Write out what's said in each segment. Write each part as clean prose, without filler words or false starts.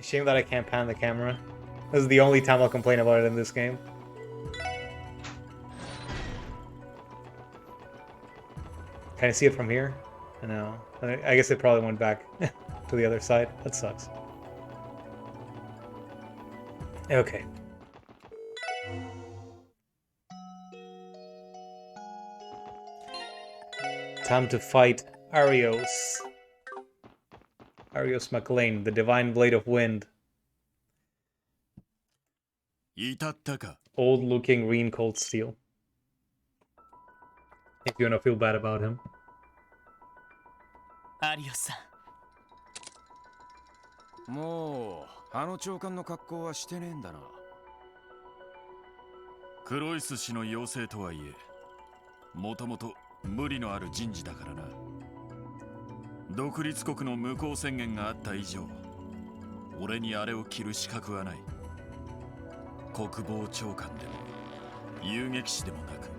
Shame that I can't pan the camera. This is the only time I'll complain about it in this game. Can I see it from here? No. I guess it probably went back to the other side. That sucks. Okay. Time to fight Arios. Arios McLean, the Divine Blade of Wind. Old-looking green cold steel. If you wanna feel bad about him. Arios-san. もうあの長官の格好はしてねえんだな。クロイス氏の要請とはいえ、もともと無理のある人事だからな。独立国の無効宣言があった以上、俺にあれを着る資格はない。国防長官でも遊撃士でもなく、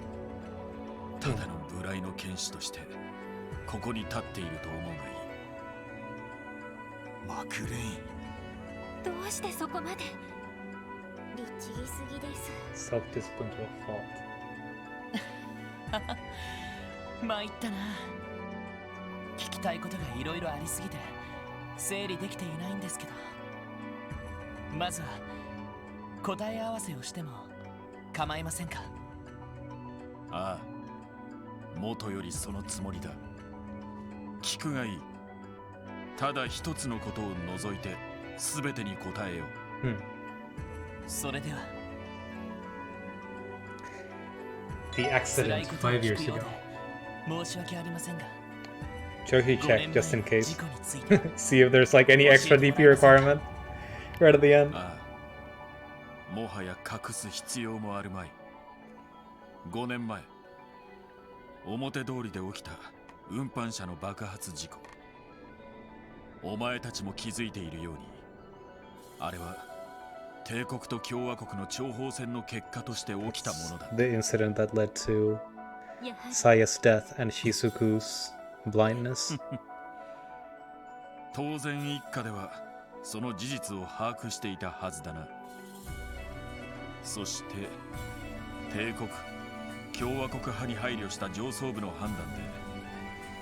ただの無頼の剣士としてここに立っていると思うがいい。マクレイン、どうしてそこまで律儀すぎです。 Self-discipline to a fault. 参ったな。聞きたいことがいろいろありすぎて整理できていないんですけど、まずは答え合わせをしても構いませんか？ああ、元よりそのつもりだ。聞くがいい。ただ一つのことを除いて全てに答えよう。それでは。The accident 5 years ago. 申し訳ありませんが。Turkey check just in case. See if there's like any extra DP requirement right at the end. ああ、もはや隠す必要もあるまい。5年前、表通りで起きた運搬車の爆発事故。お前たちも気づいているように、あれは帝国と共和国の諜報戦の結果として起きたものだ。The incident that led to Saya's death and Shizuku's blindness. 当然一家ではその事実を把握していたはずだな。そして帝国共和国派に配慮した上層部の判断で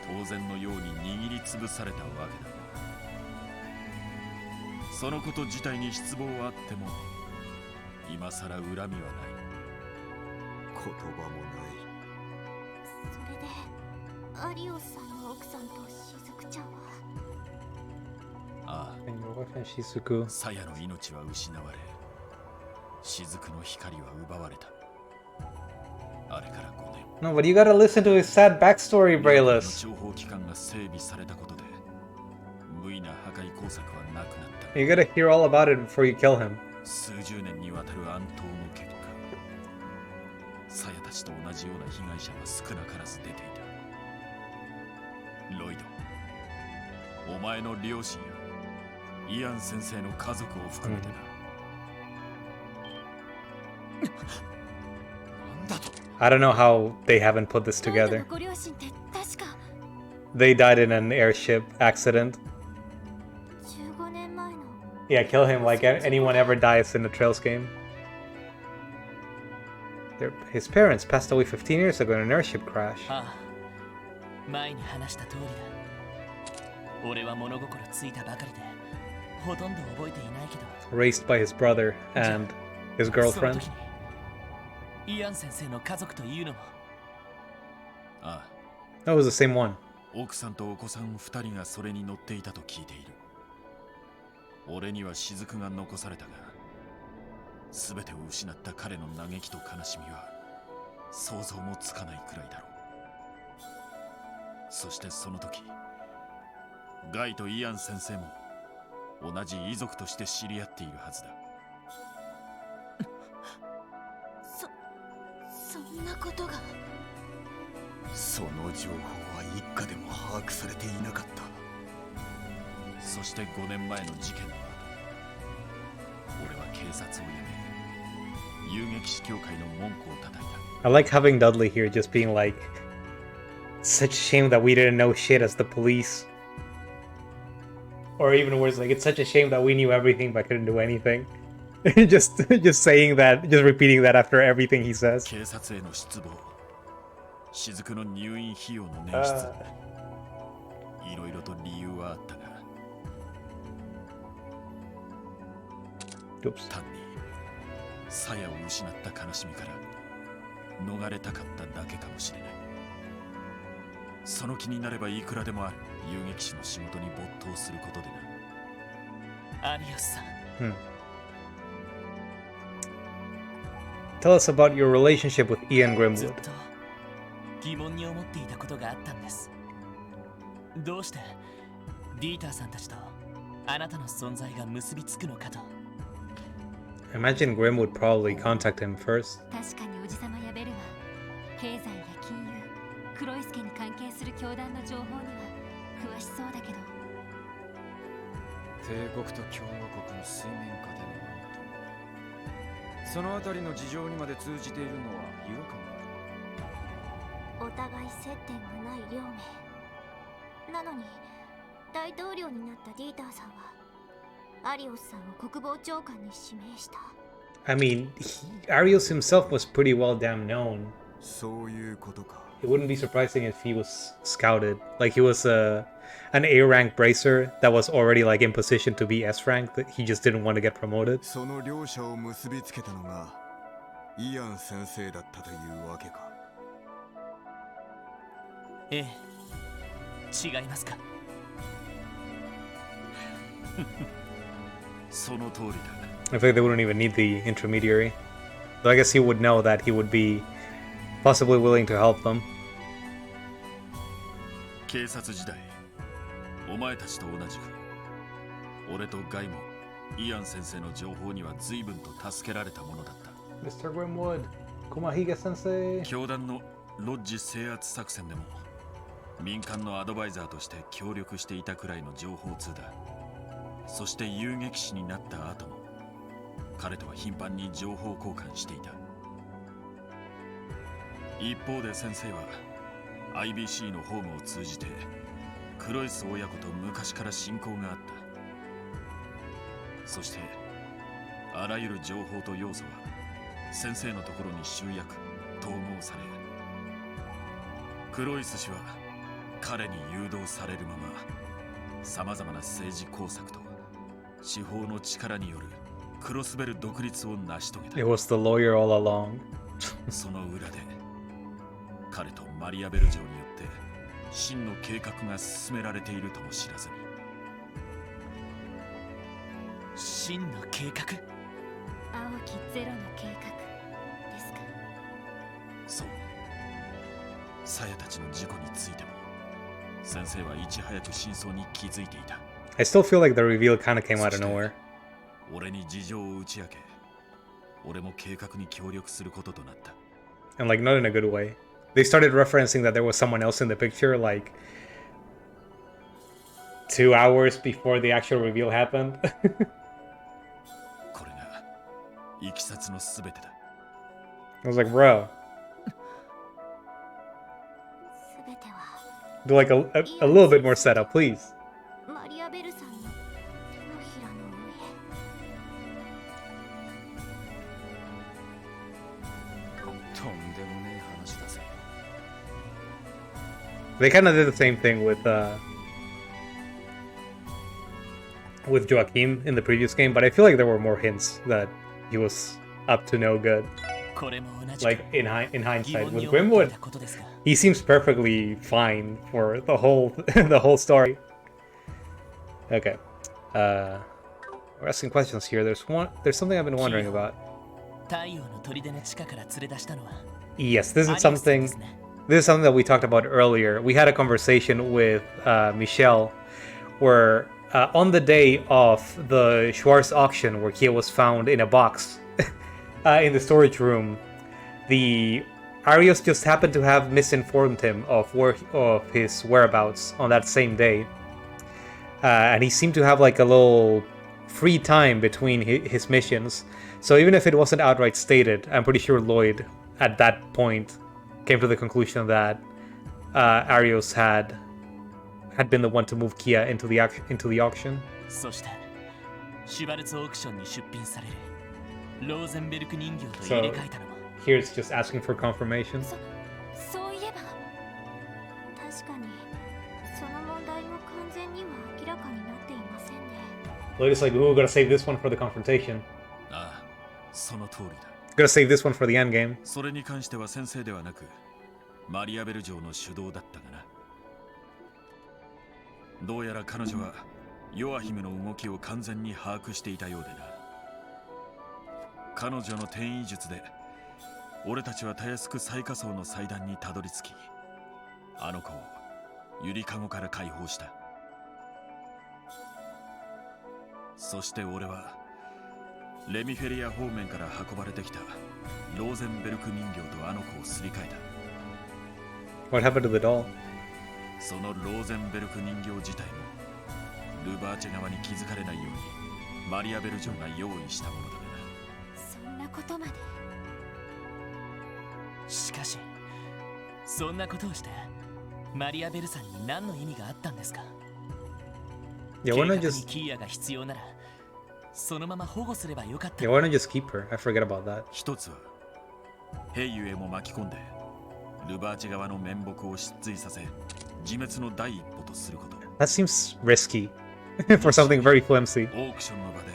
当然のように握りつぶされたわけだ。そのこと自体に失望はあっても今さら恨みはない。言葉もない。それでアリオスさんの奥さんと雫ちゃんは。ああ、 And your wife and Shizuku. サヤの命は失われ、雫の光は奪われた。あれから5年。 No, but you gotta listen to his sad backstory, Brayless. 諜報機関が整備されたことで無意な破壊工作はなくなった。 You gotta hear all about it before you kill him. 数十年にわたる暗闘の結果、サヤたちと同じような被害者は少なからず出ていた。ロイド、お前の両親やイアン先生の家族を含めてな。なんだと。 I don't know how they haven't put this together. ご両親って確か They died in an airship accident. 15年前の。 Yeah, kill him like anyone ever dies in a Trails game. His parents passed away 15 years ago in an airship crash. ああ、前に話した通りだ。俺は物心ついたばかりでほとんど覚えていないけど。 Raised by his brother and his その girlfriend. 時にイアン先生の家族というのも。ああ、 That was the same one. 奥さんとお子さん2人がそれに乗っていたと聞いている。俺には雫が残されたが、全てを失った彼の嘆きと悲しみは想像もつかないくらいだろう。そしてその時、ガイとイアン先生も同じ遺族として知り合っているはずだ。そんなことが。その情報は一家でも把握されていなかった。そして5年前の事件の後、俺は警察を辞め、遊撃士協会の門戸を叩いた。 I like having Dudley here just being like, such a shame that we didn't know shit as the police. Or even worse, like, it's such a shame that we knew everything but couldn't do anything. just saying that, just repeating that after everything he says. 警察への失望、雫の入院費用の捻出、いろいろと理由はあったが、単に鞘を失った悲しみから逃れたかっただけかもしれない。その気になればいくらでもある遊撃士の仕事に没頭することでな。アリオスさん。Tell us about your relationship with Ian ずっ Grimwood. と疑問に思っていたことがあったんです。どうしてディーターさんたちとあなたの存在が結びつくのかと。I imagine Grim would probably contact him first. 確かにおじさまやベルは経済や金融クロイス家に関係する教団の情報には詳しそうだけど、帝国と共和国の水面下でのそのあたりの事情にまで通じているのは違和感がある。お互い接点がない両名なのに、大統領になったディーターさんはアリオスさんを国防長官に指名した。 I mean, Arios himself was pretty well damn known. そういうことか。 It wouldn't be surprising if he was scouted. Like, he was an A rank bracer that was already like in position to be S rank, that he just didn't want to get promoted. その両者を結びつけたのがイアン先生だったというわけか。ええ、違いますか。その通りだ。I feel like they wouldn't even need the intermediary. Though I guess he would know that he would be possibly willing to help them. 警察時代、お前たちと同じく俺とガイもイアン先生の情報には随分と助けられたものだった。 Mr. Grimwood, Kumahiga sensei. 教団のロッジ制圧作戦でも民間のアドバイザーとして協力していたくらいの情報通だ。そして遊撃士になった後も彼とは頻繁に情報交換していた。一方で先生は IBC のホームを通じてクロイス親子と昔から親交があった。そしてあらゆる情報と要素は先生のところに集約統合され、クロイス氏は彼に誘導されるままさまざまな政治工作と司法の力によるクロスベル独立を成し遂げた。 It was the lawyer all along. その裏で彼とマリアベル城によって真の計画が進められているとも知らずに。真の計画？青きゼロの計画ですか。そう、サヤたちの事故についても先生はいち早く真相に気づいていた。 I still feel like the reveal kind of came out of nowhere. 俺に事情を打ち明け、俺も計画に協力することとなった。 And like, not in a good way. They started referencing that there was someone else in the picture like 2 hours before the actual reveal happened. これがいきさつのすべてだ。 I was like, bro, すべては do like a little bit more setup, please. マリアベルさんの手のひらのとんでもねえ話だぜ。 They kind of did the same thing with Joaquin in the previous game, but I feel like there were more hints that he was up to no good. これも同じく Like in 疑 hindsight, 問 with に思ってい Grimwood, たことですが。 he seems perfectly fine for the whole the whole story. Okay, we're asking questions here. There's something I've been wondering about. 太陽の砦の地下から連れ出したのは Yes, this ア is リオスさんで something. すね。 This is something that we talked about earlier. We had a conversation with Michelle, where on the day of the Schwartz auction, where Kia was found in a box in the storage room, the Arios just happened to have misinformed him of his whereabouts on that same day, and he seemed to have like a little free time between his missions. So even if it wasn't outright stated, I'm pretty sure Lloyd at that point came to the conclusion that Arios had had been the one to move Kia into the auction. そしてシュバルツオークションに出品されるローゼンベルク人形と入れ替えたのも Here it's just asking for confirmation. そういえば確かにその問題も完全には明らかになっていませんね。 Lloyd is like, ooh, gotta save this one for the confrontation. ああ、その通りだ。 Gotta save this one for the endgame. それに関しては先生ではなくマリアベル城の主導だったがな。どうやら彼女はヨア姫の動きを完全に把握していたようでな。彼女の転移術で俺たちはたやすく最下層の祭壇にたどり着き、あの子をゆりかごから解放した。そして俺はレミフェリア方面から運ばれてきたローゼンベルク人形とあの子をすり替えた。 What happened to the doll? そのローゼンベルク人形自体もルバーチェ側に気づかれないようにマリアベル城が用意したものだな。そんなことまで。しかしそんなことをしてマリアベルさんに何の意味があったんですか。 Yeah, why 計 not 画に just キーヤが必要ならそのまま保護すればよかった。 yeah, why not just keep her? I forget about that. 一つは兵ユへも巻き込んでルバーチェ側の面目を失墜させ自滅の第一歩とすること。 That seems risky for something very flimsy. オークションの場で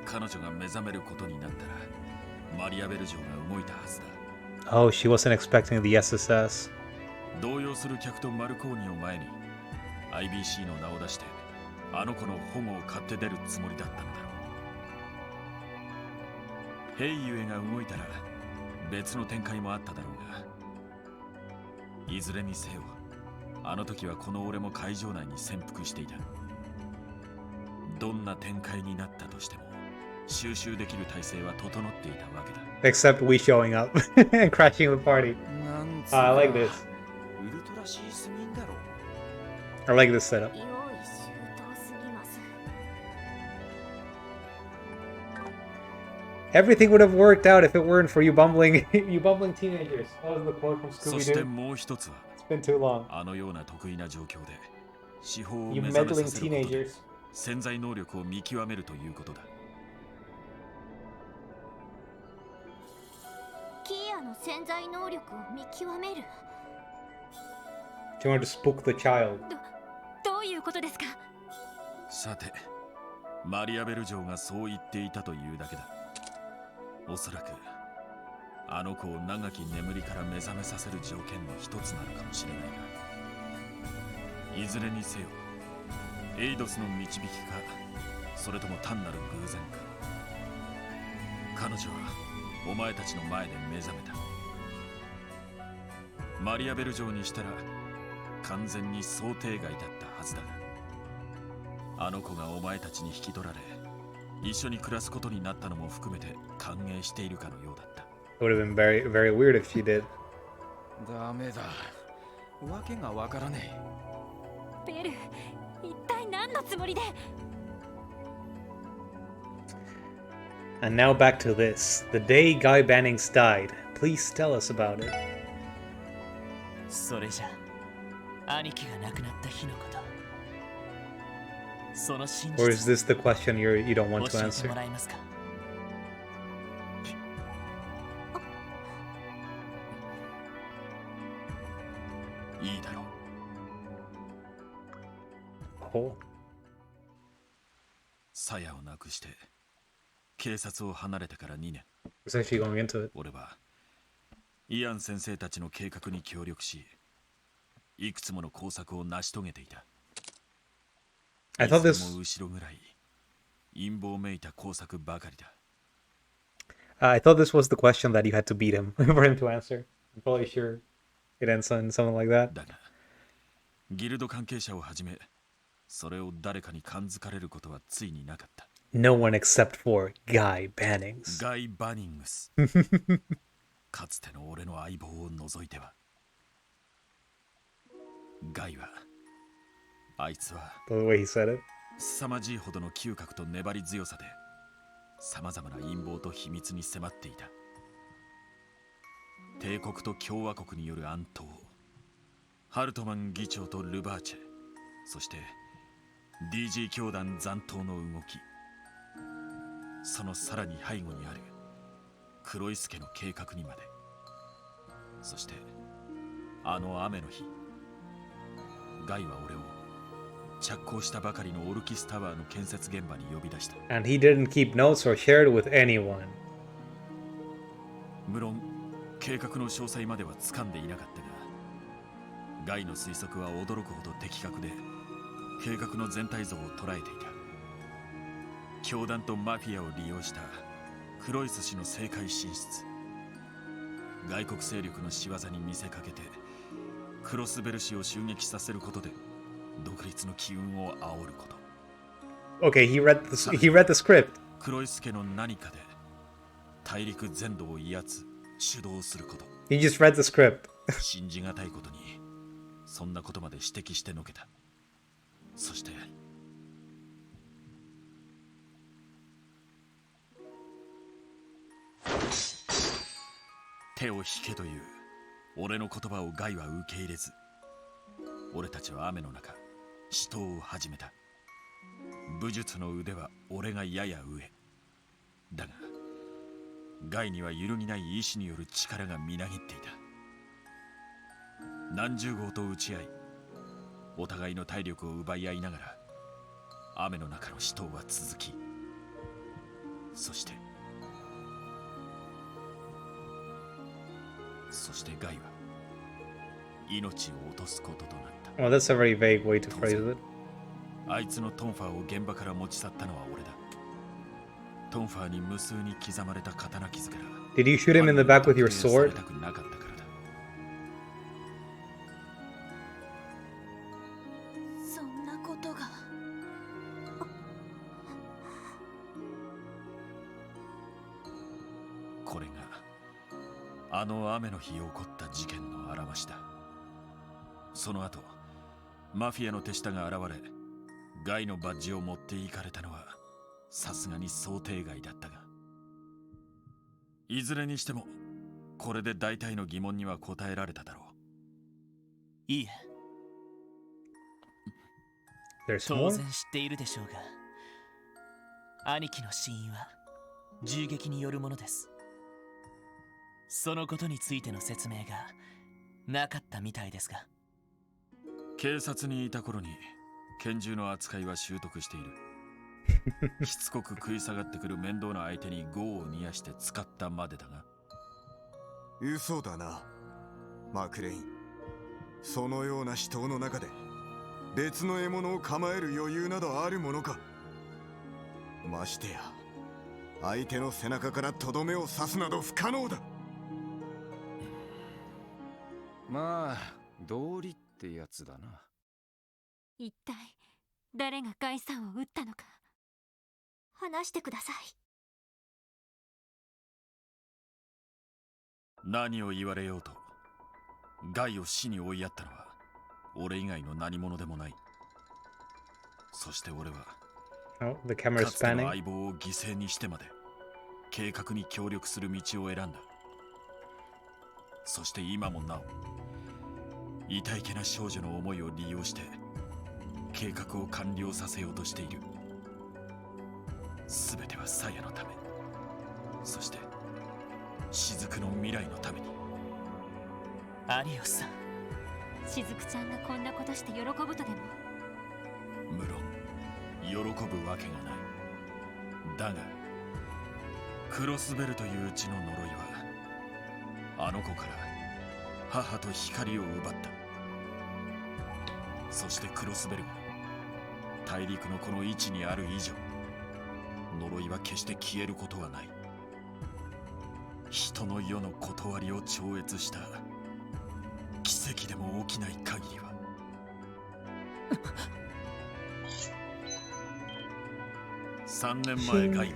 彼女が目覚めることになったらマリアベル城が動いたはずだ。 Oh, she wasn't expecting the SSS. 動揺する客とマルコーニを前に IBC の名を出してあの子の保護を買って出るつもりだったのだろう。ヘイユエが動いたら別の展開もあっただろうが、いずれにせよあの時はこの俺も会場内に潜伏していた。どんな展開になったとしても収集できる体制は整っていたわけだ。 Except we showing up and crashing the party. I like this. ウルトラシースミンだろ。 I like this setup. 用意周到すぎます。 Everything would have worked out if it weren't for you bumbling teenagers. That was the quote from そして Scooby-Doo. もう一つは It's been too long. あのような得意な状況で司法を You 目覚め meddling させることで teenagers. 潜在能力を見極めるということだ。キーヤの潜在能力を見極める。 She wanted to spook the child. どういうことですか。さてマリアベル城がそう言っていたというだけだ。おそらくあの子を長き眠りから目覚めさせる条件の一つなのかもしれないが、いずれにせよエイドスの導きかそれとも単なる偶然か、彼女はお前たちの前で目覚めた。マリアベル城にしたら完全に想定外だったはずだが、あの子がお前たちに引き取られ一緒に暮らすことになったのも含めて歓迎しているかのようだった。 It would have been very, very weird if she did. ダメだ。わけがわからねえ。ベル、一体何のつもりで。 And now back to this. The day Guy Bannings died. Please tell us about it. それじゃ兄貴が亡くなった日のこと、その真 Or is 実 this the question you don't want to 教えて answer? もらえますか。いいだろう。 Oh. 鞘をなくして警察を離れてから2年、 It's actually going into it. 俺はイアン先生たちの計画に協力し、いくつもの工作を成し遂げていた。 I thought いずれ this. も後ろぐらい陰謀めいた工作ばかりだ。 I thought this was the question that you had to beat him for him to answer. I'm probably sure it ends on something like that. だがギルド関係者をはじめそれを誰かに感づかれることはついになかった。 No one except for Guy Bannings. ガイ・バニングスかつての俺の相棒を除いては。ガイはあいつは The way he said it. 凄まじいほどの嗅覚と粘り強さでさまざまな陰謀と秘密に迫っていた。帝国と共和国による暗闘、ハルトマン議長とルバーチェ、そして DG 教団残党の動き、そのさらに背後にある黒井助の計画にまで、そしてあの雨の日、ガイは俺を着工したばかりのオルキスタワーの建設現場に呼び出した。 And he didn't keep notes or share it with anyone. 無論計画の詳細までは掴んでいなかったが、ガイの推測は驚くほど的確で計画の全体像を捉えていた。教団とマフィアを利用したクロイス氏の政界進出、外国勢力の仕業に見せかけてクロスベル氏を襲撃させることで独立の機運を煽ること。 Okay, he read the script. クロイス家の何かで大陸全土を威圧主導すること。 He just read the script. 信じがたいことにそんなことまで指摘してのけた。そして手を引けという俺の言葉をガイは受け入れず、俺たちは雨の中死闘を始めた。武術の腕は俺がやや上だが、ガイには揺るぎない意志による力がみなぎっていた。何十号と打ち合い、お互いの体力を奪い合いながら雨の中の死闘は続き、そしてガイは命を落とすこととなった。 Well, that's a very vague way to phrase it. あいつのトンファーを現場から持ち去ったのは俺だ。トンファーに無数に刻まれた刀傷から。 Did you shoot him in the back with your sword? たくなかったからだ。そんなことが。これがあの雨の日起こった事件のあらましだ。その後マフィアの手下が現れ、ガイのバッジを持っていかれたのはさすがに想定外だったが、いずれにしてもこれで大体の疑問には答えられただろう。いいえ、 There's 当 more? 然知っているでしょうが、兄貴の死因は銃撃によるものです。そのことについての説明がなかったみたいですが。警察にいた頃に拳銃の扱いは習得している。しつこく食い下がってくる面倒な相手に業を煮やして使ったまでだが。嘘だな、マクレイン。そのような死闘の中で別の獲物を構える余裕などあるものか。ましてや相手の背中からとどめを刺すなど不可能だ。まあ道理ってやつだな。一体誰がガイさんを撃ったのか話してください。何を言われようとガイを死に追いやったのは俺以外の何者でもない。そして俺は Oh, the か camera's つての spanning. 相棒を犠牲にしてまで計画に協力する道を選んだ。そして今もなお痛いけな少女の思いを利用して計画を完了させようとしている。すべてはサヤのため、そして雫の未来のために。アリオスさん、しずくちゃんがこんなことして喜ぶとでも。無論喜ぶわけがない。だがクロスベルといううちの呪いはあの子から母と光を奪った。そしてクロスベルが大陸のこの位置にある以上、呪いは決して消えることはない。人の世の断りを超越した奇跡でも起きない限りは。3年前ガイは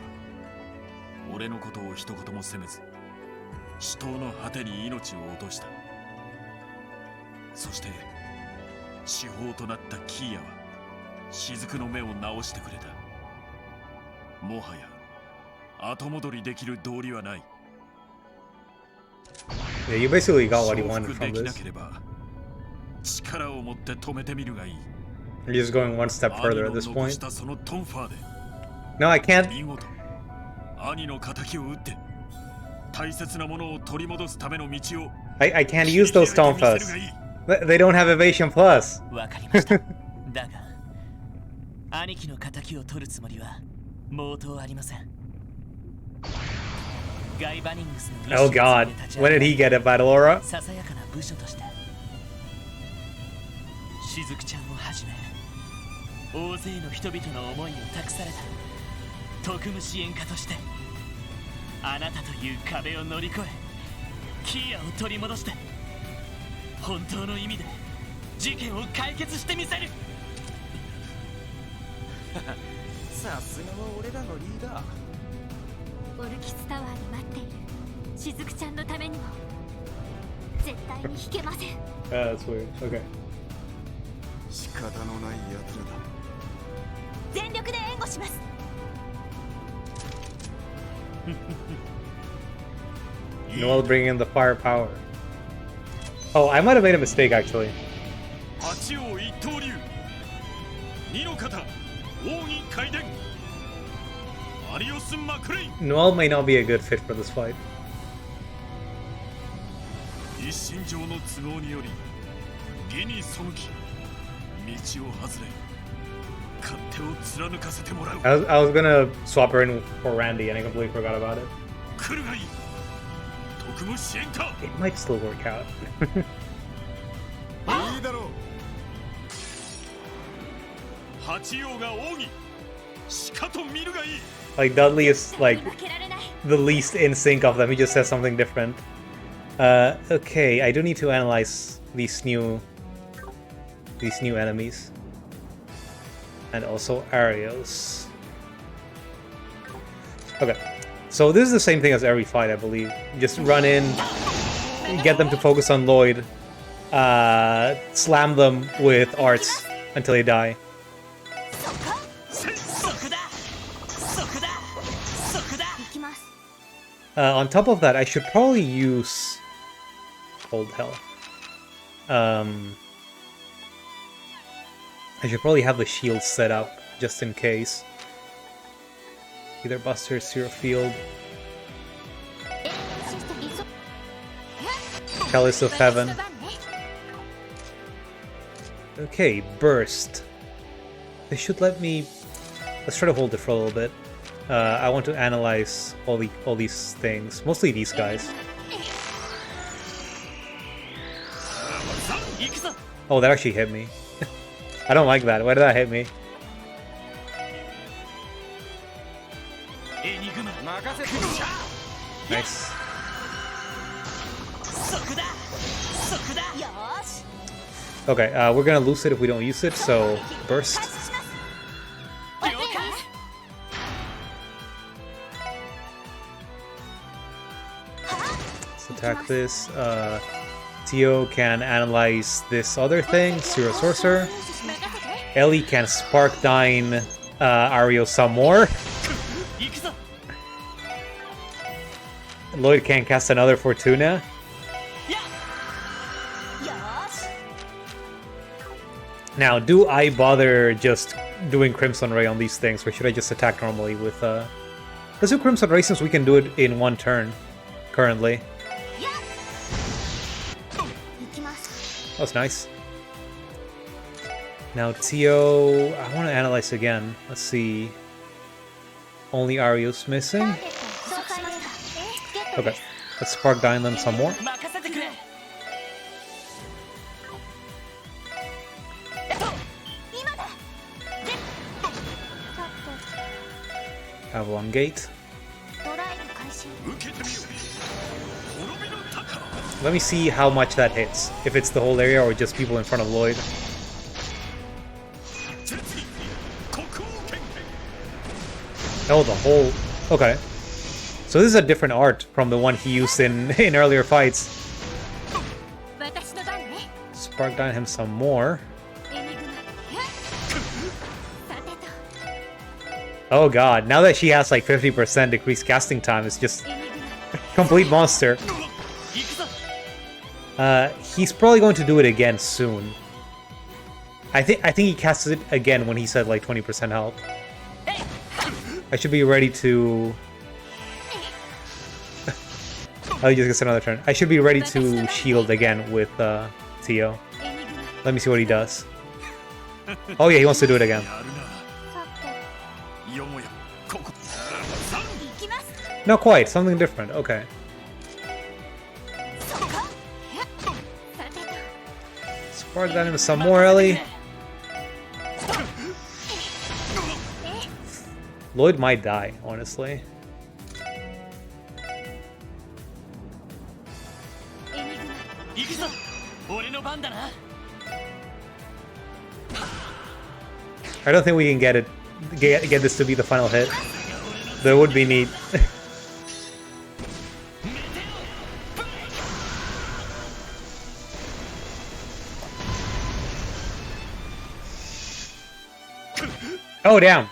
俺のことを一言も責めず死闘の果てに命を落とした。そして司法となったキーヤは雫の目を直してくれた。もはや後戻りできる道理はない。 Yeah, you basically got what you 承 wanted 服で from きな this. ければ力を持って止めてみるがいい。You're just going one step 兄 further の at this 残 point. したそのトンファーで No, I can't. 見事兄の仇を討って大切なものを取り戻すための道を I can't use those 切り開いてみせる tonfas. がいい They don't have evasion plus. わかりましただが兄貴の仇を取るつもりは毛頭ありませんガイ・バニングスの Oh god. When did he get a battle aura? ささやかな部署としてしずくちゃんをはじめ大勢の人々の思いを託された特務支援家としてあなたという壁を乗り越えキーヤを取り戻して本当の意味で事件を解決してみせるさすがは俺らのリーダー。オルキスタワーで待っているしずくちゃんのためにも絶対に引けません That's weird. Okay. 仕方のない奴らだ。全力で援護します Noel bringing in the firepower. Oh, I might have made a mistake actually. 八王一刀流二の方王に回伝アリオス・マクレイン Noel may not be a good fit for this fight. 一身上の都合により義に背き道を外れ勝手を貫かせてもらう I was gonna swap her in for Randy and I completely forgot about it. 来るがいい特務支援か It might still work out. いいだろう。八王が王にしかと見るがいい Like Dudley is like 負けられない the least in sync of them. He just says something different. Okay, I do need to analyze these new enemies. And also Arios. Okay. So this is the same thing as every fight, I believe. Just run in, get them to focus on Lloyd, slam them with arts until they die. そこだそこだそこだ行きます On top of that, I should probably use... Hold hell. I should probably have the shield set up, just in case. Either Buster, Zero Field, Chalice of Heaven. Okay, Burst. They should let me... Let's try to hold it for a little bit. I want to analyze all these things. Mostly these guys. 行くぞ Oh, that actually hit me. I don't like that. Why did that hit me? エニグマ任せて。 Nice. そこだそこだよーし Okay, we're gonna lose it if we don't use it, so Burst. 開始します 了解 Let's attack this. Tio can analyze this other thing, Zero Sorcerer. 任せて Ellie can Spark Dine Arios some more. 行くぞ Lloyd can cast another Fortuna. やっよーし Now, do I bother just doing Crimson Ray on these things, or should I just attack normally with... Let's do Crimson Ray since we can do it in one turn, currently. 行きます That was nice. Now, Tio... I want to analyze again. Let's see. Only Arios missing? ターゲットを紹介しましたゲット Okay, です let's Spark Dine them some more. 任せてくれ今だ Avalon Gate. ドライブ開始受けてみよう滅びの鷹 Let me see how much that hits. If it's the whole area or just people in front of Lloyd. 絶に国王権限 Oh, the whole... Okay. So this is a different art from the one he used in earlier fights. 私の番ね Spark Dine him some more. エニグマさてと Oh god, now that she has like 50% decreased casting time, it's just エニグマ complete monster. 行くぞ He's probably going to do it again soon. I think he casts it again when he said like 20% health. I should be ready to. Oh, he just gets another turn. I should be ready to shield again with Tio. Let me see what he does. Oh yeah, he wants to do it again. Not quite. Something different. Okay. Spark that into some more, Ellie. Lloyd might die, honestly. I don't think we can get this to be the final hit. There would be need. Oh damn!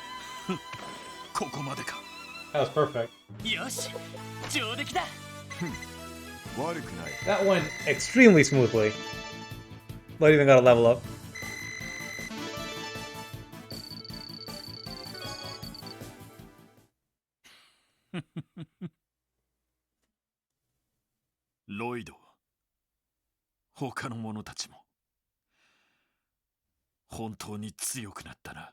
That was perfect. That went extremely smoothly. Not even got a level up. Lloyd、他の者たちも本当に強くなったな。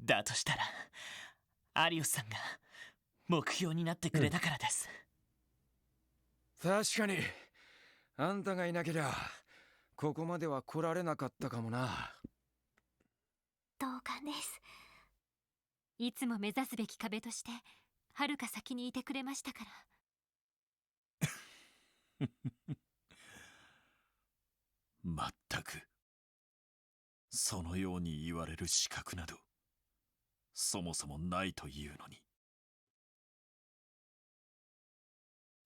だとしたら、アリオスさんが目標になってくれたからです。確かに、あんたがいなけりゃ、ここまでは来られなかったかもな。同感です。いつも目指すべき壁としてはるか先にいてくれましたから。まったくそのように言われる資格などそもそもないというのに。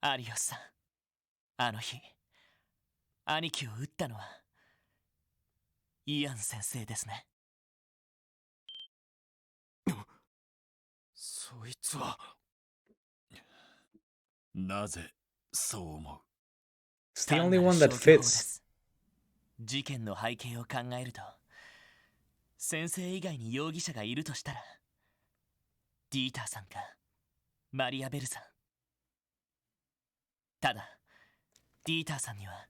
アリオスさん、あの日兄貴を撃ったのはイアン先生ですね。そいつはなぜそう思う？ It's the only one that fits. 事件の背景を考えると、先生以外に容疑者がいるとしたら、ディーターさんかマリアベルさん。ただ、ディーターさんには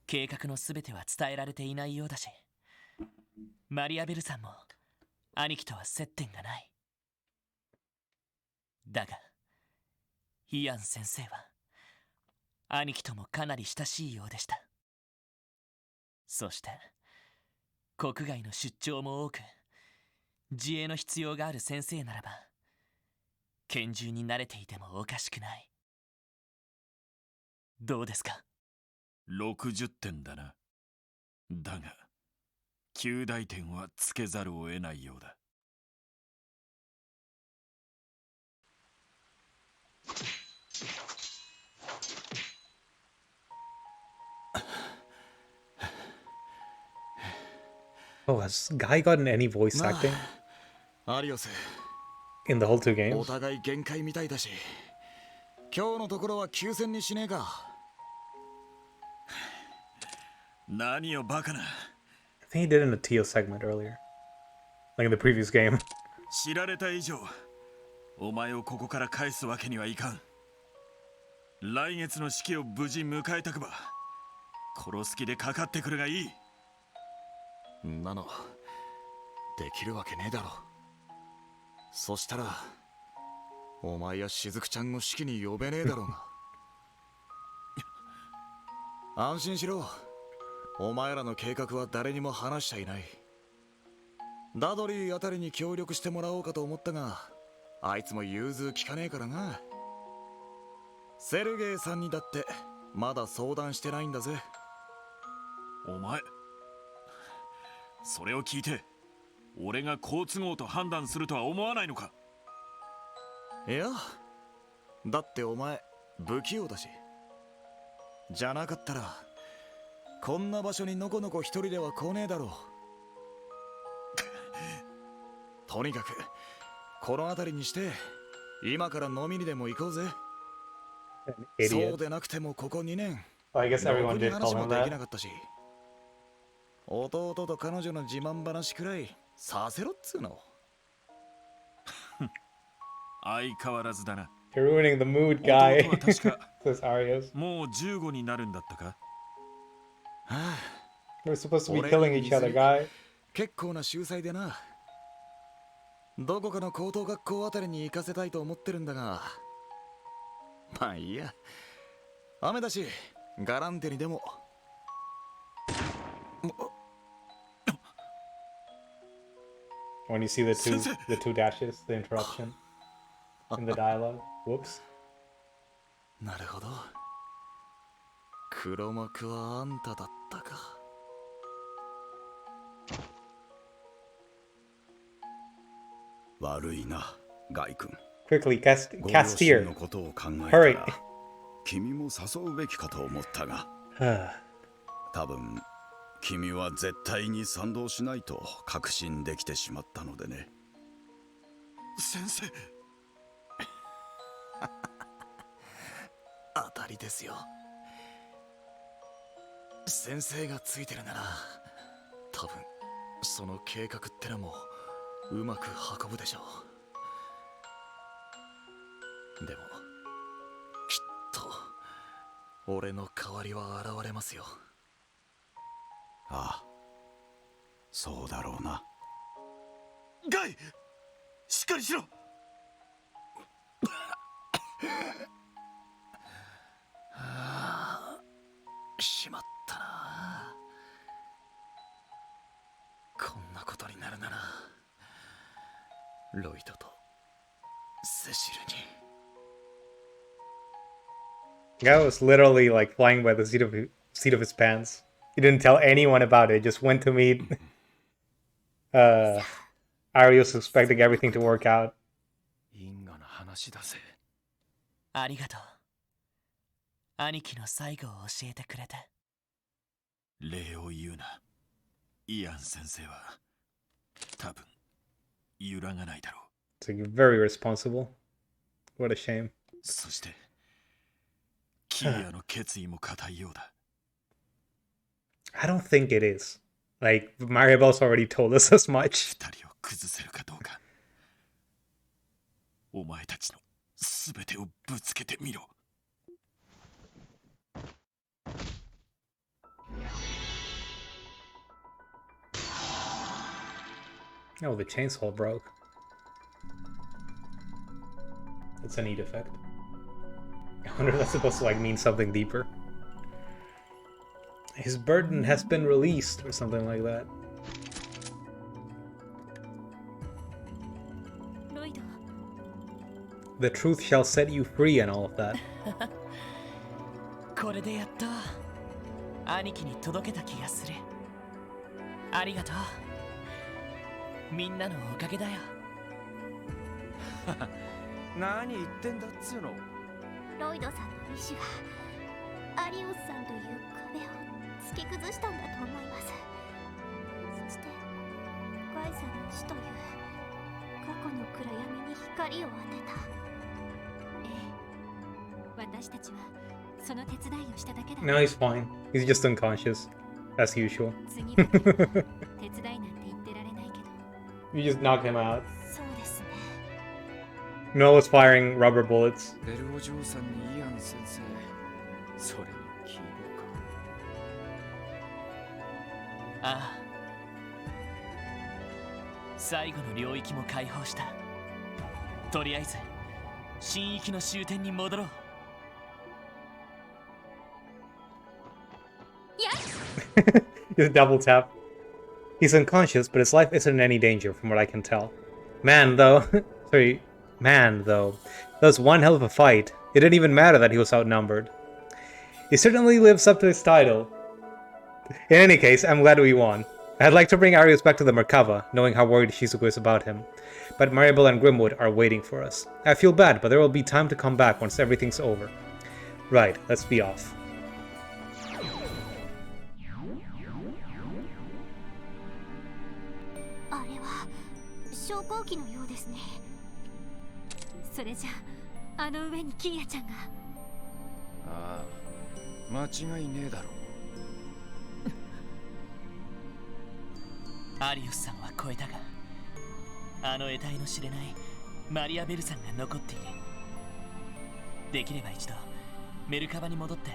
計画のすべては伝えられていないようだし、マリアベルさんも兄貴とは接点がない。だが、イアン先生は兄貴ともかなり親しいようでした。そして国外の出張も多く、自衛の必要がある先生ならば拳銃に慣れていてもおかしくない。どうですか？60点だな。だが9大点はつけざるを得ないようだ。Oh, has Guy gotten any voice acting アリオス、 in the whole two games? お互い限界みたいだし、今日のところは休戦にしねえか。何よバカな。 I think he did in the Tio segment earlier. Like in the previous game. 知られた以上お前をここから返すわけにはいかん。来月の式を無事迎えたくば殺す気でかかってくるがいい。んなのできるわけねえだろ。そしたらお前やしずくちゃんを式に呼べねえだろうが。安心しろ、お前らの計画は誰にも話しちゃいない。ダドリーあたりに協力してもらおうかと思ったが、あいつも融通きかねえからな。セルゲイさんにだってまだ相談してないんだぜ。お前それを聞いて俺が好都合と判断するとは思わないのか？いや、だってお前不器用だし。じゃなかったらこんな場所にのこのこ一人では来ねえだろう。とにかくこの辺りにして今から飲みにでも行こうぜ。 An そう idiot. でなくてもここ2年 Oh, I guess ろ everyone くに did 話 call も him でき that. なかったし、弟と彼女の自慢話くらいさせろっつうの。相変わらずだな。 You're ruining the mood, guy. 弟は確か Says Arios. もう15になるんだったか。はあ、 We're supposed to be 俺 killing に each other, 水 guy. 結構な秀才でな。どこかの高等学校あたりに行かせたいと思ってるんだが、まあいいや。雨だしガランテにでも。 When you see the two dashes, the interruption in the dialogue. Whoops. なるほど。黒幕はあんただったか。悪いな、ガイ君。 Quickly, cast ご両親 here. のことを考えた Hurry. ら、君も誘うべきかと思ったが、多分君は絶対に賛同しないと確信できてしまったのでね。先生。当たりですよ。先生がついてるなら、多分その計画ってのもうまく運ぶでしょう。でもきっと俺の代わりは現れますよ。ああ、そうだろうな。ガイ、しっかりしろ。しまったな。こんなことになるならロイドとセシルに。 Guy was literally like flying by the seat of his pants. He didn't tell anyone about it. Just went to meet Arios, expecting everything to work out. 因果の話だぜ。ありがとう。兄貴の最後を教えてくれて。礼を言うな。イアン先生は多分揺らがないだろう。 It's like very responsible. What a shame. そしてキリアの決意も固いようだ。 I don't think it is. Like, Maribel's already told us as much. 二人を崩せるかどうか。お前たちのすべてをぶつけてみろ。 Oh, the chainsaw broke. That's a neat effect. I wonder if that's supposed to like mean something deeper. His burden has been released or something like that. ロイド、 The truth shall set you free and all of that. これでやっと兄貴に届けた気がする。ありがとう。みんなのおかげだよ。何言ってんだっつうの。ロイドさんの意志がアリオスさんという壁を突き崩したんだと思います。そしてガイさんの死という過去の暗闇に光を当てた。ええ、私たちはその手伝いをしただけだ。 No, he's fine. He's just unconscious, as usual. 次は手伝いなんて言ってられないけど。 You just knock him out. そうですね。 No one's firing rubber bullets. ベルお嬢さんにイアン先生、それに希望か。ああ。最後の領域も解放した。とりあえず新域の終点に戻ろう。 Just double tap. He's unconscious, but his life isn't in any danger from what I can tell. Man, though. Man, though. That was one hell of a fight. It didn't even matter that he was outnumbered. He certainly lives up to his title. In any case, I'm glad we won. I'd like to bring Arios back to the Merkava, knowing how worried Shizuku is about him. But Maribel and Grimwood are waiting for us. I feel bad, but there will be time to come back once everything's over. Right, let's be off. あれは昇降機のようですね。それじゃあの上にキーヤちゃんが。ああ、間違いねえだろ。アリオスさんは超えたが、あの得体の知れないマリアベルさんが残っている。できれば一度メルカバに戻って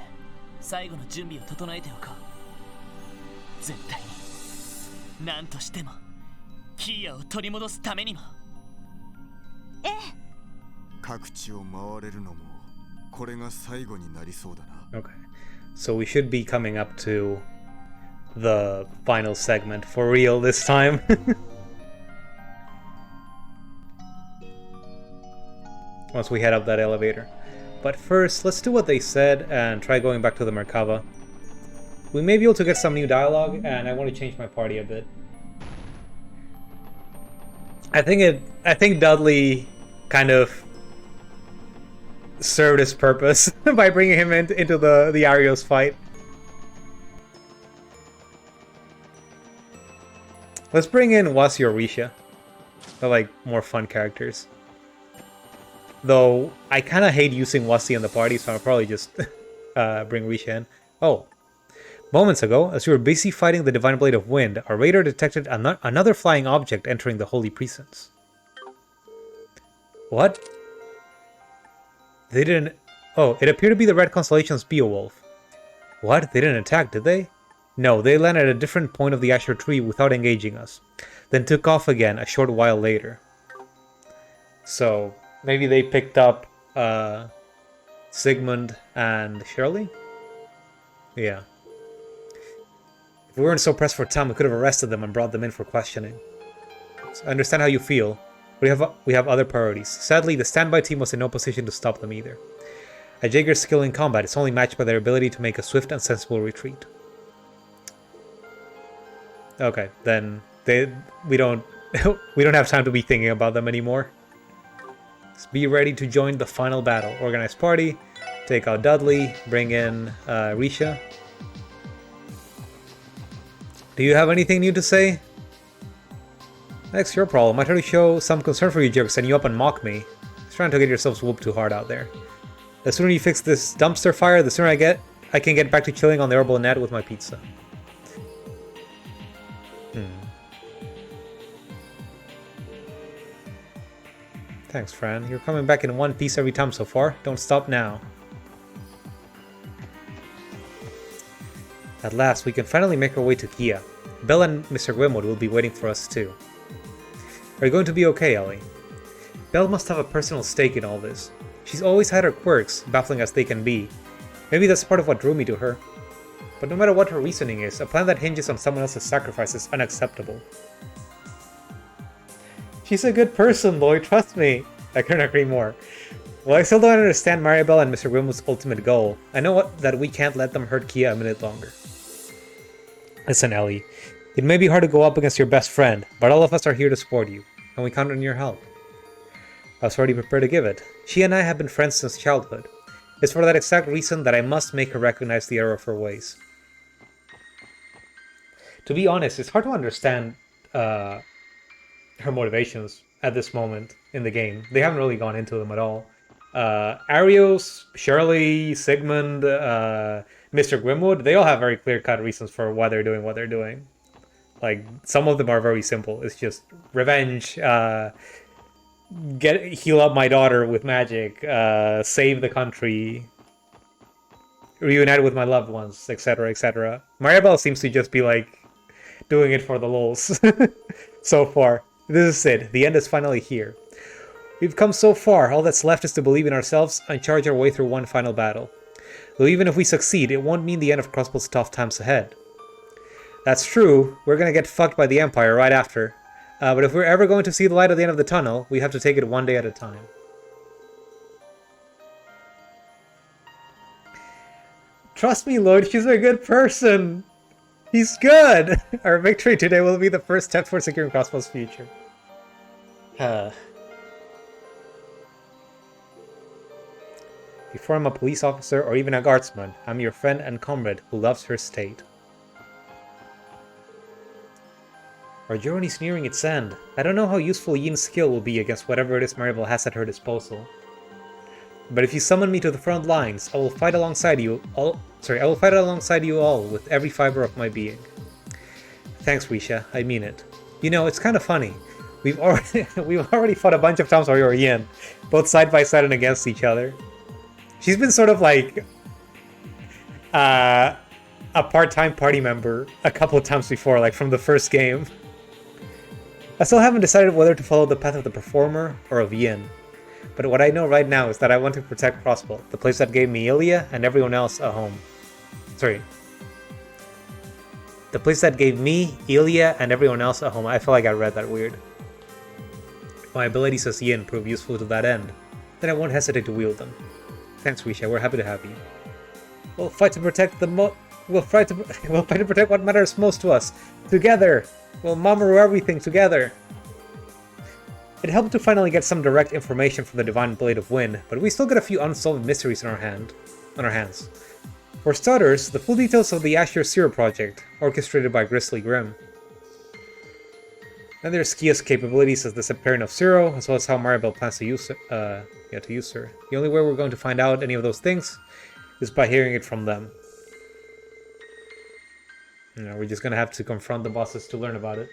最後の準備を整えておこう。絶対に何としてもキーヤを取り戻すためにも。ええ。各地を回れるのもこれが最後になりそうだな。 Okay. So we should be coming up to the final segment for real this time. Once we head up that elevator. But first, let's do what they said and try going back to the Merkava. We may be able to get some new dialogue, and I want to change my party a bit. I think Dudley kind of served his purpose by bringing him into the Arios fight. Let's bring in Wasi or Risha. They're like more fun characters. Though I kind of hate using Wasi in the party, so I'll probably just bring Risha in. Oh. Moments ago, as we were busy fighting the Divine Blade of Wind, our radar detected another flying object entering the holy precincts. What? They didn't... Oh, it appeared to be the Red Constellation's Beowulf. What? They didn't attack, did they? No, they landed at a different point of the Azure tree without engaging us, then took off again a short while later. So, maybe they picked up Sigmund and Shirley? Yeah. If we weren't so pressed for time, we could have arrested them and brought them in for questioning. So I understand how you feel. We have other priorities. Sadly, the standby team was in no position to stop them either. A Jaeger's skill in combat is only matched by their ability to make a swift and sensible retreat. Okay, then we don't have time to be thinking about them anymore. Just be ready to join the final battle. Organize party, take out Dudley, bring in Risha. Do you have anything new to say? That's your problem. I try to show some concern for you jerks and you up and mock me. Just trying to get yourselves whooped too hard out there. The sooner you fix this dumpster fire, the sooner I can get back to chilling on the herbal net with my pizza. Thanks, Fran. You're coming back in one piece every time so far. Don't stop now. At last, we can finally make our way to Kia. Belle and Mr. Gwynwood will be waiting for us too. Are you going to be okay, Ellie? Belle must have a personal stake in all this. She's always had her quirks, baffling as they can be. Maybe that's part of what drew me to her. But no matter what her reasoning is, a plan that hinges on someone else's sacrifice is unacceptable. She's a good person, Lloyd, trust me. I couldn't agree more. Well, I still don't understand Maribel and Mr. Gwynwood's ultimate goal. I know that we can't let them hurt Kia a minute longer. Listen, Ellie. It may be hard to go up against your best friend, but all of us are here to support you, and we count on your help. I was already prepared to give it. She and I have been friends since childhood. It's for that exact reason that I must make her recognize the error of her ways. To be honest, it's hard to understand her motivations at this moment in the game. They haven't really gone into them at all. Arios, Shirley, Sigmund, Mr. Gwynwood, they all have very clear-cut reasons for why they're doing what they're doing. Like, some of them are very simple. It's just revenge, heal up my daughter with magic, save the country, reunite with my loved ones, etc., etc. Maribel seems to just be like doing it for the lulz so far. This is it. The end is finally here. We've come so far. All that's left is to believe in ourselves and charge our way through one final battle. Though even if we succeed, it won't mean the end of Crossbow's tough times ahead. That's true. We're gonna get fucked by the Empire right after. But if we're ever going to see the light at the end of the tunnel, we have to take it one day at a time. Trust me, Lloyd, she's a good person. He's good. Our victory today will be the first step for securing Crossbow's future. Before I'm a police officer or even a guardsman, I'm your friend and comrade who loves her state. Our journey's nearing its end. I don't know how useful Yin's skill will be against whatever it is Maribel has at her disposal. But if you summon me to the front lines, I will fight alongside you all. I will fight alongside you all with every fiber of my being. Thanks, Risha. I mean it. You know, it's kind of funny. We've already fought a bunch of times while you were Yin, both side by side and against each other. She's been sort of like a part-time party member a couple of times before, like from the first game. I still haven't decided whether to follow the path of the performer or of Yin. But what I know right now is that I want to protect Crossbow, the place that gave me Ilya and everyone else a home. The place that gave me, Ilya, and everyone else a home. I feel like I read that weird. If my abilities as Yin prove useful to that end, then I won't hesitate to wield them. Thanks, Risha. We're happy to have you. We'll fight to protect we'll fight to protect what matters most to us. Together! We'll Mamoru everything together! It helped to finally get some direct information from the Divine Blade of Wind, but we still got a few unsolved mysteries on our hands. For starters, the full details of the Azure Zero project, orchestrated by Grizzly Grim. Then there's Kia's capabilities as the Subparent of Zero, as well as how Maribel plans to use her. The only way we're going to find out any of those things is by hearing it from them. You know, we're just gonna have to confront the bosses to learn about it.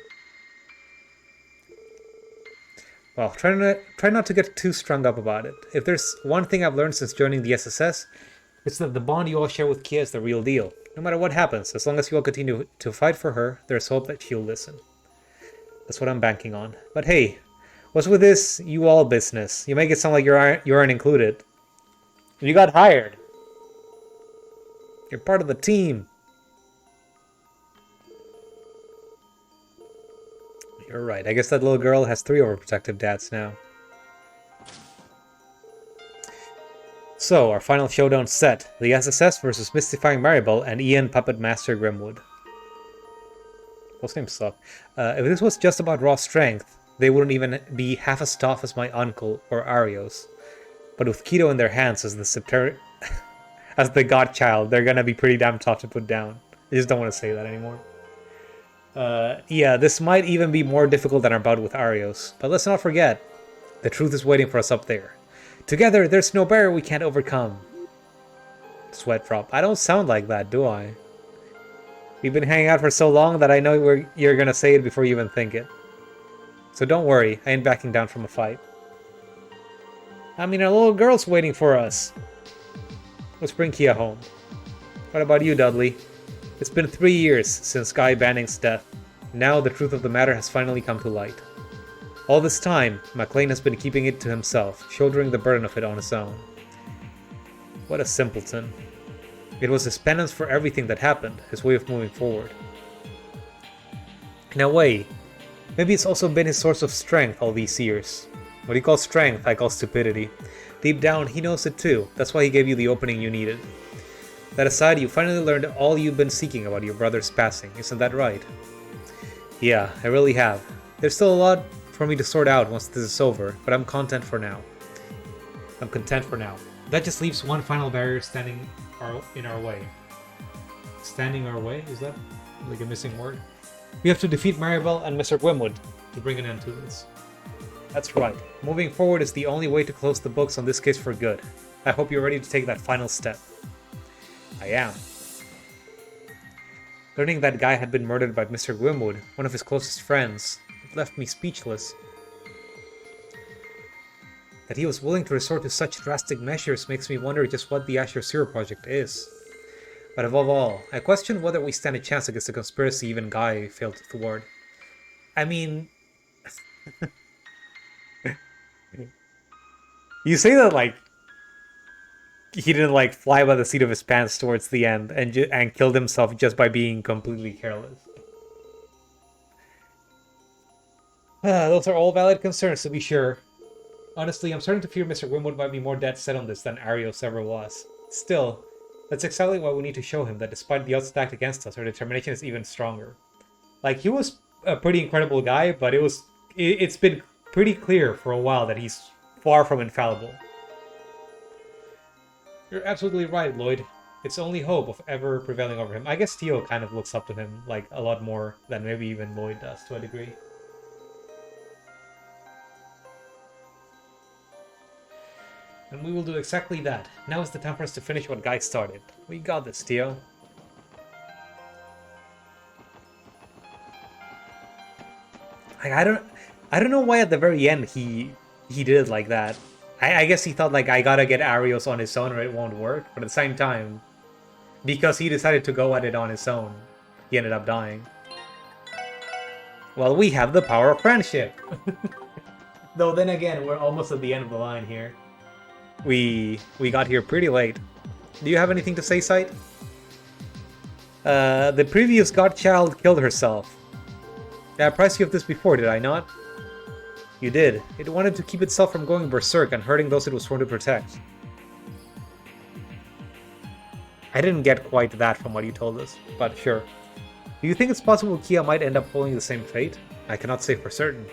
Well, try not to get too strung up about it. If there's one thing I've learned since joining the SSS, it's that the bond you all share with Kia is the real deal. No matter what happens, as long as you all continue to fight for her, there's hope that she'll listen. That's what I'm banking on. But hey, what's with this you all business? You make it sound like you aren't included. You got hired. You're part of the team. You're right. I guess that little girl has 3 overprotective dads now. So, our final showdown set. The SSS versus Mystifying Maribel and Ian Puppet Master Grimwood. Those names suck. If this was just about raw strength, they wouldn't even be half as tough as my uncle or Arios. But with Keto in their hands as the godchild, they're gonna be pretty damn tough to put down. I just don't want to say that anymore. Yeah, this might even be more difficult than our bout with Arios. But let's not forget, the truth is waiting for us up there. Together, there's no barrier we can't overcome. Sweat drop. I don't sound like that, do I? We've been hanging out for so long that I know you're gonna say it before you even think it. So don't worry, I ain't backing down from a fight. I mean, our little girl's waiting for us. Let's bring Kia home. What about you, Dudley? It's been 3 years since Guy Banning's death. Now the truth of the matter has finally come to light. All this time, MacLean has been keeping it to himself, shouldering the burden of it on his own. What a simpleton. It was his penance for everything that happened, his way of moving forward. In a way, maybe it's also been his source of strength all these years. What he calls strength, I call stupidity. Deep down, he knows it too. That's why he gave you the opening you needed. That aside, you finally learned all you've been seeking about your brother's passing. Isn't that right? Yeah, I really have. There's still a lot for me to sort out once this is over, but I'm content for now. That just leaves one final barrier standing in our way. Standing our way? Is that like a missing word? We have to defeat Maribel and Mr. Gwynwood to bring an end to this. That's right. Moving forward is the only way to close the books on this case for good. I hope you're ready to take that final step. I am. Learning that guy had been murdered by Mr. Gwynwood, one of his closest friends, it left me speechless. That he was willing to resort to such drastic measures makes me wonder just what the Azure Zero project is. But above all, I question whether we stand a chance against the conspiracy even Guy failed to thwart. I mean... You say that like... He didn't like fly by the seat of his pants towards the end and killed himself just by being completely careless. Those are all valid concerns, to be sure. Honestly, I'm starting to fear Mr. Gwynwood might be more dead set on this than Arios ever was. Still, that's exactly why we need to show him that despite the odds stacked against us, our determination is even stronger. Like, he was a pretty incredible guy, but it's been pretty clear for a while that he's far from infallible. You're absolutely right, Lloyd. its only hope of ever prevailing over him. I guess Theo kind of looks up to him like a lot more than maybe even Lloyd does to a degree. And we will do exactly that. Now is the time for us to finish what Guy started. We got this, Theo. Like, I don't know why at the very end he did it like that. I guess he thought like I gotta get Arios on his own or it won't work. But at the same time, because he decided to go at it on his own, he ended up dying. Well, we have the power of friendship. Though then again, we're almost at the end of the line here. We got here pretty late. Do you have anything to say, Sight? The previous godchild killed herself. I apprised you of this before, did I not? You did. It wanted to keep itself from going berserk and hurting those it was sworn to protect. I didn't get quite that from what you told us, but sure. Do you think it's possible Kia might end up following the same fate? I cannot say for certain.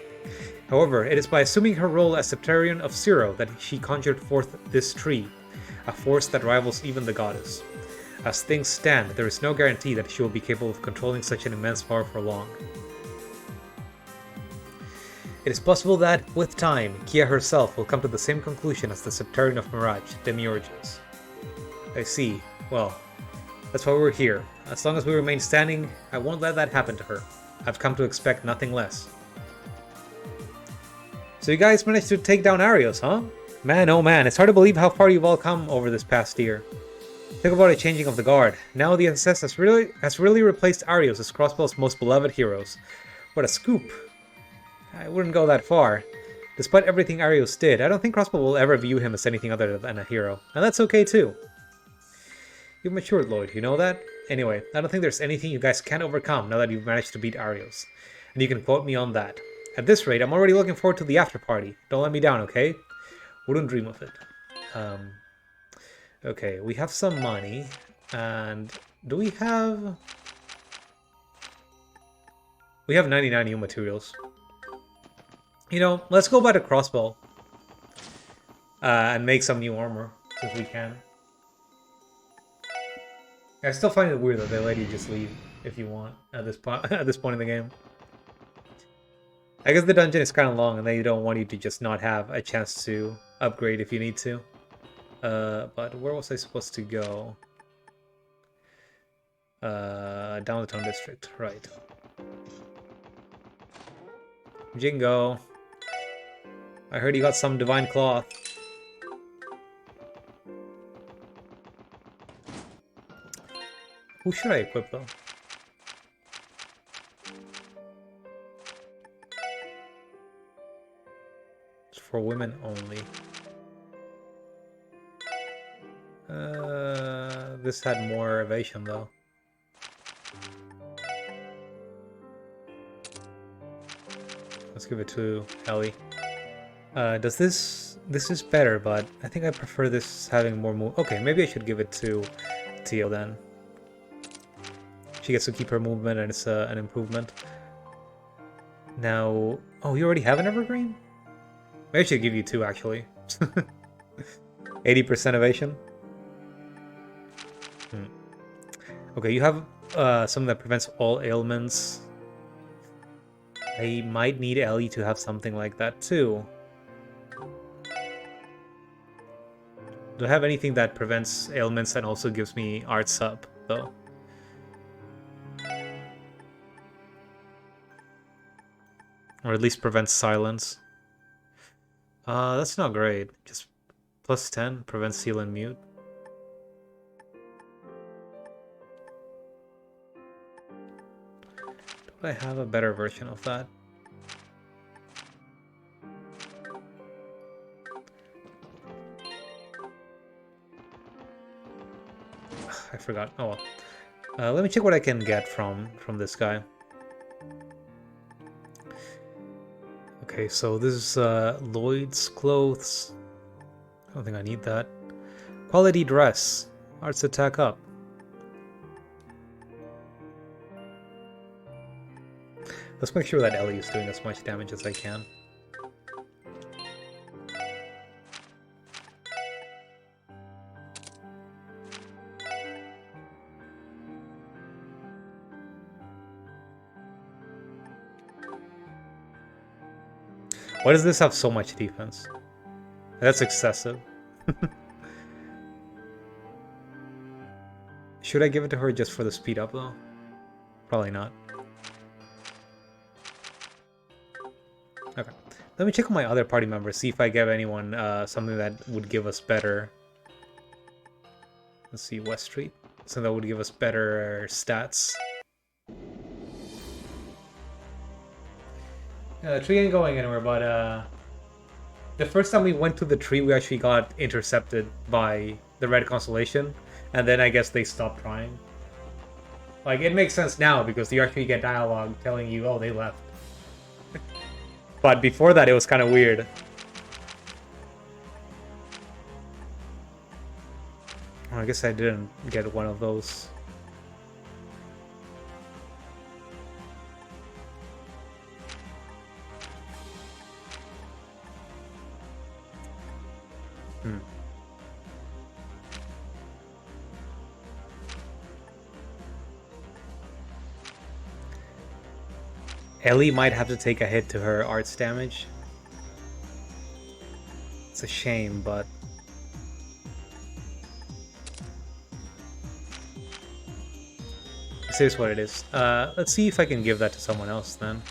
However, it is by assuming her role as Septarian of Zero that she conjured forth this tree, a force that rivals even the goddess. As things stand, there is no guarantee that she will be capable of controlling such an immense power for long. It is possible that, with time, Kia herself will come to the same conclusion as the Septarian of Mirage, Demiurgus. I see. Well, that's why we're here. As long as we remain standing, I won't let that happen to her. I've come to expect nothing less. So you guys managed to take down Arios, huh? Man, oh man, it's hard to believe how far you've all come over this past year. Think about a changing of the guard. Now the SS has really replaced Arios as Crossbow's most beloved heroes. What a scoop. I wouldn't go that far. Despite everything Arios did, I don't think Crossbow will ever view him as anything other than a hero. And that's okay too. You've matured, Lloyd, you know that? Anyway, I don't think there's anything you guys can't overcome now that you've managed to beat Arios. And you can quote me on that. At this rate, I'm already looking forward to the after party. Don't let me down, okay? Wouldn't dream of it. Okay, we have some money. And do we have... We have 99 new materials. You know, let's go buy the crossbow. And make some new armor, since we can. I still find it weird that they let you just leave if you want at this point in the game. I guess the dungeon is kind of long and they don't want you to just not have a chance to upgrade if you need to. But where was I supposed to go? Down the town district, right. Jingo. I heard you got some divine cloth. Who should I equip though? It's for women only. This had more evasion though. Let's give it to Ellie. Does this is better, but I think I prefer this having more move. Okay, maybe I should give it to Teal then. She gets to keep her movement and it's an improvement. Now, oh, you already have an evergreen? Maybe I should give you two actually. 80% evasion. Okay, you have something that prevents all ailments. I might need Ellie to have something like that too. Do I have anything that prevents ailments and also gives me arts up, though? Or at least prevents silence. That's not great. Just plus 10 prevents seal and mute. Do I have a better version of that? I forgot. Oh well. Let me check what I can get from this guy. Okay, so this is Lloyd's clothes. I don't think I need that. Quality dress. Arts attack up. Let's make sure that Ellie is doing as much damage as I can. Why does this have so much defense? That's excessive. Should I give it to her just for the speed up though? Probably not. Okay. Let me check with my other party members, see if I give anyone something that would give us better. Let's see, West Street. So that would give us better stats. The tree ain't going anywhere, but the first time we went to the tree, we actually got intercepted by the Red Constellation, and then I guess they stopped trying. Like, it makes sense now, because you actually get dialogue telling you, oh, they left. But before that, it was kind of weird. Oh, I guess I didn't get one of those. Ellie might have to take a hit to her arts damage. It's a shame, but... this is what it is. Let's see if I can give that to someone else then.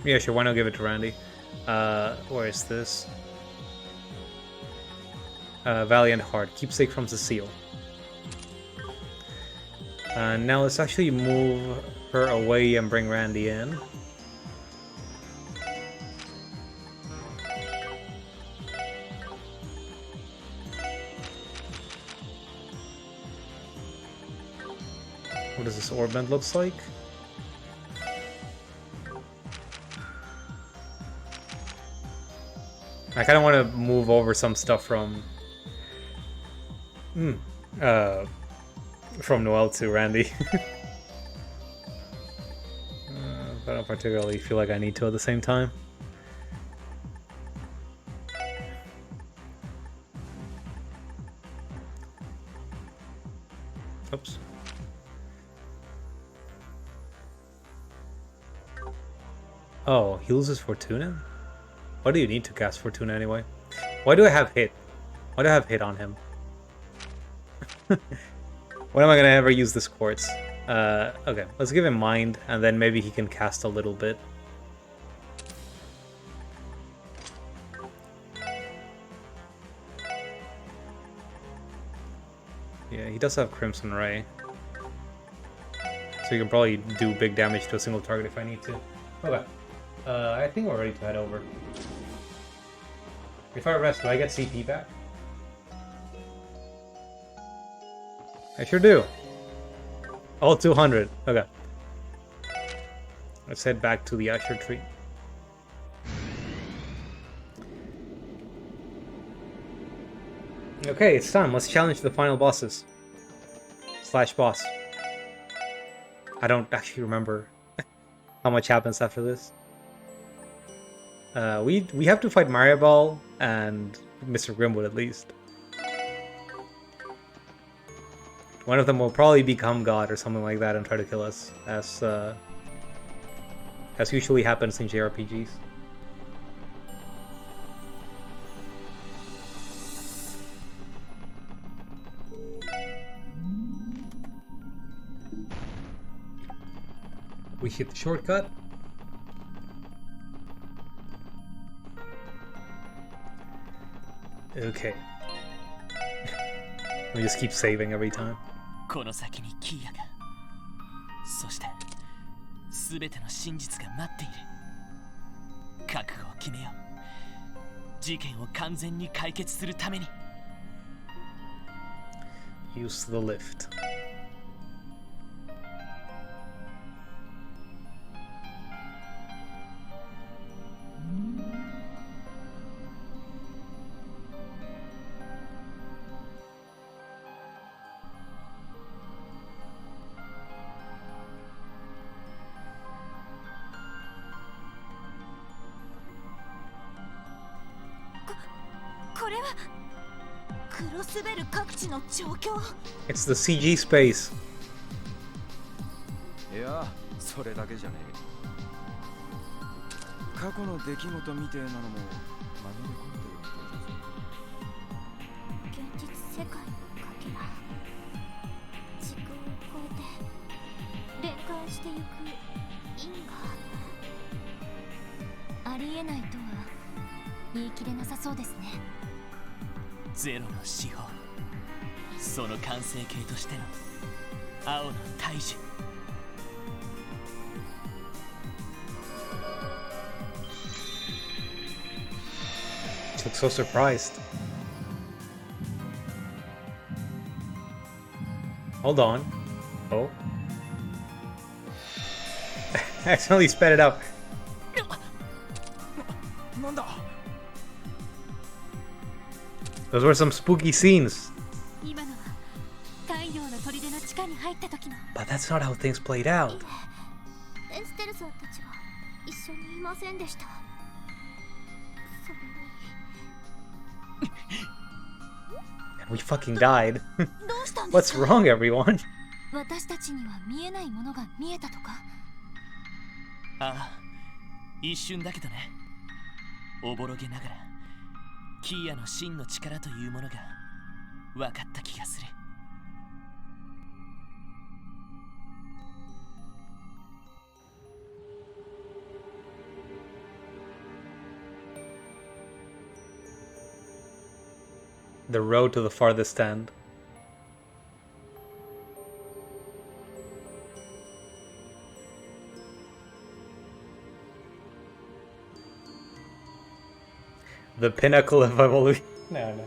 Yeah, sure, why not give it to Randy? Where is this? Valiant Heart. Keepsake from Cecile. Now let's actually move her away and bring Randy in. What does this orbment looks like? I kind of want to move over some stuff from Noel to Randy. But I don't particularly feel like I need to at the same time. Oops. Oh, he loses Fortuna? Why do you need to cast Fortuna anyway? Why do I have hit? Why do I have hit on him? When am I gonna ever use this quartz? Okay, let's give him mind, and then maybe he can cast a little bit. Yeah, he does have Crimson Ray. So you can probably do big damage to a single target if I need to. Okay. I think we're ready to head over. If I rest, do I get CP back? I sure do. All 200. Okay. Let's head back to the Azure tree. Okay, it's time. Let's challenge the final bosses. Slash boss. I don't actually remember how much happens after this. We have to fight Maribel and Mr. Grimwood at least. One of them will probably become God or something like that and try to kill us, as usually happens in JRPGs. We hit the shortcut. Okay. We just keep saving every time. この先にキーヤが、そして全ての真実が待っている。覚悟を決めよう。事件を完全に解決するために。Use the lift. It's the CG space. いや、それだけじゃねえ。過去の出来事みてえなのもまみれ込んでるみたいだぞ。現実世界のかけら、時空を超えて連関してゆく因果。ありえないとは言い切れなさそうですね。ゼロの司法、その完成形としての青の大樹。She looks so surprised. Hold on. Oh. I accidentally sped it up. なんだ。 Those were some spooky scenes. 今のは太陽の砦の地下に入った時の。 But that's not how things played out. エステルさんたちは一緒にいませんでした。それに And we fucking died. どうしたんです What's か？ wrong, everyone? 私たちには見えないものが見えたとか。ああ、一瞬だけどね。おぼろげながらキーヤの真の力というものが分かった気がする。The road to the farthest end. The pinnacle of evolution. No, no.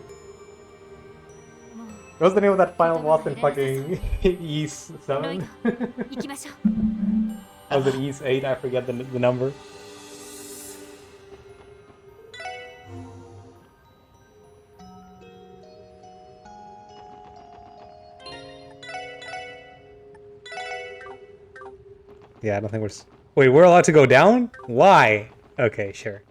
What's the name of that final boss in fucking East 7? 行きましょう。 Was it East 8? I forget the number. Yeah, I don't think we're... Wait, we're allowed to go down? Why? Okay, sure.